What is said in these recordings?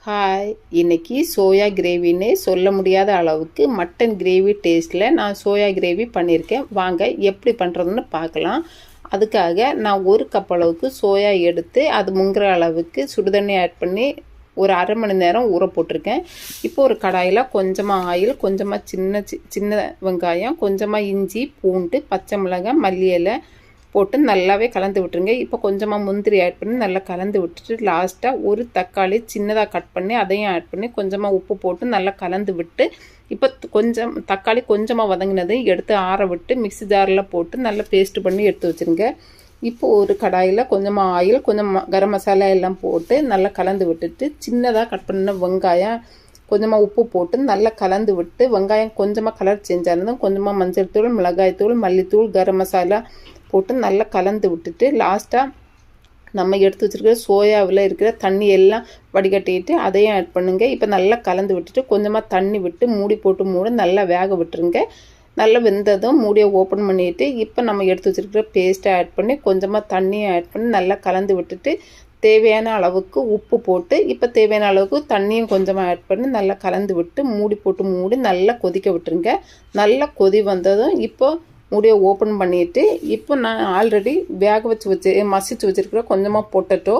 Hi, இன்னைக்கு soya கிரேவின்னு சொல்ல முடியாத அளவுக்கு மட்டன் கிரேவி டேஸ்ட்டில் நான் சோயா கிரேவி பண்ணியிருக்கேன். வாங்க எப்படி பண்ணுறதுன்னு பார்க்கலாம். அதுக்காக நான் 1 கப் அளவுக்கு சோயா எடுத்து அது முங்குற அளவுக்கு சுடுதண்ணி ஆட் பண்ணி ஒரு அரை மணி நேரம் ஊற போட்டிருக்கேன். இப்போ ஒரு கடாயில் கொஞ்சமாக ஆயில், கொஞ்சமாக சின்ன வெங்காயம், கொஞ்சமாக இஞ்சி, பூண்டு, பச்சை மிளகாய், மல்லி இலை போட்டு நல்லாவே கலந்து விட்டுருங்க. இப்போ கொஞ்சமாக முந்திரி ஆட் பண்ணி நல்லா கலந்து விட்டுட்டு லாஸ்ட்டாக ஒரு தக்காளி சின்னதாக கட் பண்ணி அதையும் ஆட் பண்ணி கொஞ்சமாக உப்பு போட்டு நல்லா கலந்து விட்டு இப்போ கொஞ்சம் தக்காளி கொஞ்சமாக வதங்கினதையும் எடுத்து ஆற விட்டு மிக்ஸி ஜாரில் போட்டு நல்லா பேஸ்ட் பண்ணி எடுத்து வச்சுருங்க. இப்போது ஒரு கடாயில் கொஞ்சமாக ஆயில், கொஞ்சம் கரம் மசாலா எல்லாம் போட்டு நல்லா கலந்து விட்டுட்டு சின்னதாக கட் பண்ண வெங்காயம் கொஞ்சமாக உப்பு போட்டு நல்லா கலந்து விட்டு வெங்காயம் கொஞ்சமாக கலர் சேஞ்ச் ஆனதும் கொஞ்சமாக மஞ்சள் தூள், மிளகாய் தூள், மல்லித்தூள், கரம் மசாலா போட்டு நல்லா கலந்து விட்டுட்டு லாஸ்ட்டாக நம்ம எடுத்து வச்சுருக்கிற சோயாவில் இருக்கிற தண்ணி எல்லாம் வடிகட்டிட்டு அதையும் ஆட் பண்ணுங்க. இப்போ நல்லா கலந்து விட்டுட்டு கொஞ்சமாக தண்ணி விட்டு மூடி போட்டு நல்லா வேக விட்டுருங்க. நல்லா வெந்ததும் மூடியை ஓப்பன் பண்ணிவிட்டு இப்போ நம்ம எடுத்து வச்சுருக்கிற பேஸ்ட்டை ஆட் பண்ணி கொஞ்சமாக தண்ணியை ஆட் பண்ணி நல்லா கலந்து விட்டுட்டு தேவையான அளவுக்கு உப்பு போட்டு இப்போ தேவையான அளவுக்கு தண்ணியும் கொஞ்சமாக ஆட் பண்ணி நல்லா கலந்து விட்டு மூடி போட்டு நல்லா கொதிக்க விட்டுருங்க. நல்லா கொதி வந்ததும் இப்போ மூடியை ஓப்பன் பண்ணிவிட்டு இப்போ நான் ஆல்ரெடி வேக மசிச்சு வச்சுருக்கிற கொஞ்சமாக பொட்டேட்டோ,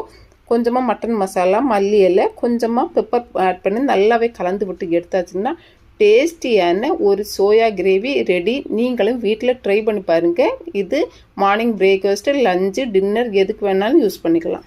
கொஞ்சமாக மட்டன் மசாலா, மல்லி இலை, கொஞ்சமாக பெப்பர் ஆட் பண்ணி நல்லாவே கலந்து விட்டு எடுத்தாச்சுன்னா டேஸ்டியான ஒரு சோயா கிரேவி ரெடி. நீங்களும் வீட்டில் ட்ரை பண்ணி பாருங்கள். இது மார்னிங் பிரேக்ஃபாஸ்ட்டு, லஞ்சு, டின்னர் எதுக்கு வேணாலும் யூஸ் பண்ணிக்கலாம்.